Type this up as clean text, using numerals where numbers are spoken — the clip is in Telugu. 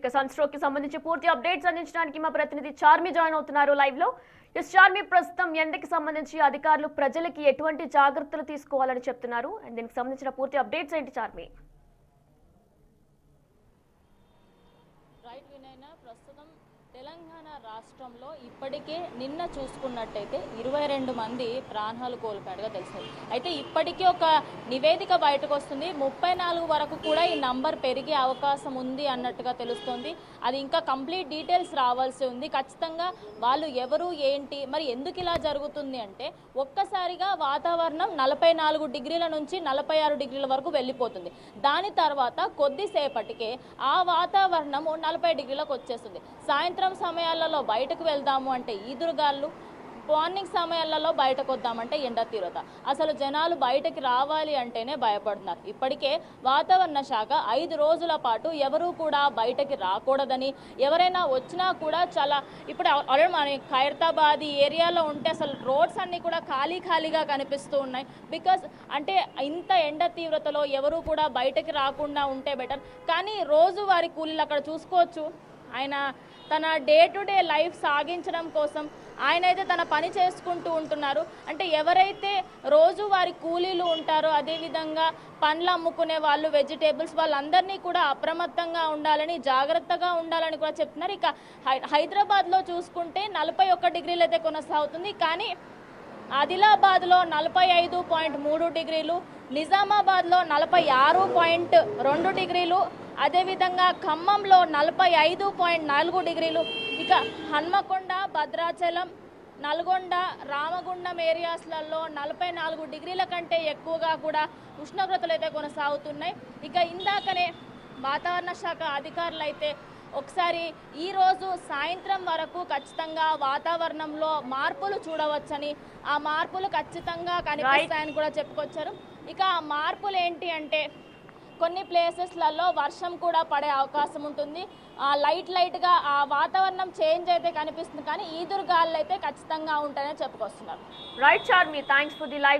ఇక సన్ స్ట్రోక్ కి సంబంధించి పూర్తి అప్డేట్స్ అందించడానికి మా ప్రతినిధి చార్మి జాయిన్ అవుతున్నారు లైవ్ లో. చార్మి, ప్రస్తుతం ఎండకి సంబంధించి అధికారులు ప్రజలకి ఎటువంటి జాగ్రత్తలు తీసుకోవాలని చెప్తున్నారు అండ్ దీనికి సంబంధించిన పూర్తి అప్డేట్స్ ఏంటి చార్మి? రైట్ వినయన, ప్రస్తుతం తెలంగాణ రాష్ట్రంలో ఇప్పటికే నిన్న చూసుకున్నట్టయితే 22 మంది ప్రాణాలు కోల్పోయాడుగా తెలిసింది. అయితే ఇప్పటికీ ఒక నివేదిక బయటకు వస్తుంది, 34 వరకు కూడా ఈ నంబర్ పెరిగే అవకాశం ఉంది అన్నట్టుగా తెలుస్తుంది. అది ఇంకా కంప్లీట్ డీటెయిల్స్ రావాల్సి ఉంది. ఖచ్చితంగా వాళ్ళు ఎవరు ఏంటి, మరి ఎందుకు ఇలా జరుగుతుంది అంటే ఒక్కసారిగా వాతావరణం 44 డిగ్రీల నుంచి 46 డిగ్రీల వరకు వెళ్ళిపోతుంది. దాని తర్వాత కొద్దిసేపటికే ఆ వాతావరణం 40 డిగ్రీలకు వచ్చేస్తుంది. సాయంత్రం సమయాలలో బయటకు వెళ్దాము అంటే ఈదురుగాళ్ళు, మార్నింగ్ సమయాలలో బయటకు వద్దామంటే ఎండ తీవ్రత. అసలు జనాలు బయటకి రావాలి అంటేనే భయపడుతున్నారు. ఇప్పటికే వాతావరణ శాఖ 5 రోజుల పాటు ఎవరూ కూడా బయటకి రాకూడదని, ఎవరైనా వచ్చినా కూడా చాలా ఇప్పుడు ఆల్రెడీ మన ఖైరతాబాద్ ఈ ఏరియాలో ఉంటే అసలు రోడ్స్ అన్నీ కూడా ఖాళీగా కనిపిస్తూ ఉన్నాయి. బికాస్ అంటే ఇంత ఎండ తీవ్రతలో ఎవరూ కూడా బయటకి రాకుండా ఉంటే బెటర్. కానీ రోజువారీ కూలీలు అక్కడ చూసుకోవచ్చు, ఆయన తన డే టు డే లైఫ్ సాగించడం కోసం ఆయన అయితే తన పని చేసుకుంటూ ఉంటున్నారు. అంటే ఎవరైతే రోజువారి కూలీలు ఉంటారో, అదేవిధంగా పండ్లు అమ్ముకునే వాళ్ళు, వెజిటేబుల్స్, వాళ్ళందరినీ కూడా అప్రమత్తంగా ఉండాలని, జాగ్రత్తగా ఉండాలని కూడా చెప్తున్నారు. ఇక హైదరాబాద్లో చూసుకుంటే 41 డిగ్రీలు అయితే కొనసాగుతుంది. కానీ ఆదిలాబాద్లో 45.3 డిగ్రీలు, నిజామాబాద్లో 46.2 డిగ్రీలు, అదేవిధంగా ఖమ్మంలో 45.4 డిగ్రీలు, ఇక హన్మకొండ, భద్రాచలం, నల్గొండ, రామగుండం ఏరియాస్లలో 44 డిగ్రీల కంటే ఎక్కువగా కూడా ఉష్ణోగ్రతలు అయితే కొనసాగుతున్నాయి. ఇక ఇందాకనే వాతావరణ శాఖ అధికారులు అయితే ఒకసారి ఈరోజు సాయంత్రం వరకు ఖచ్చితంగా వాతావరణంలో మార్పులు చూడవచ్చని, ఆ మార్పులు ఖచ్చితంగా కనిపిస్తాయని కూడా చెప్పుకొచ్చారు. ఇక ఆ మార్పులు ఏంటి అంటే కొన్ని ప్లేసెస్లలో వర్షం కూడా పడే అవకాశం ఉంటుంది. లైట్గా ఆ వాతావరణం చేంజ్ అయితే కనిపిస్తుంది, కానీ ఈదురుగాలు అయితే ఖచ్చితంగా ఉంటాయని చెప్పుకొస్తున్నారు. Right Charmi, thanks for the live.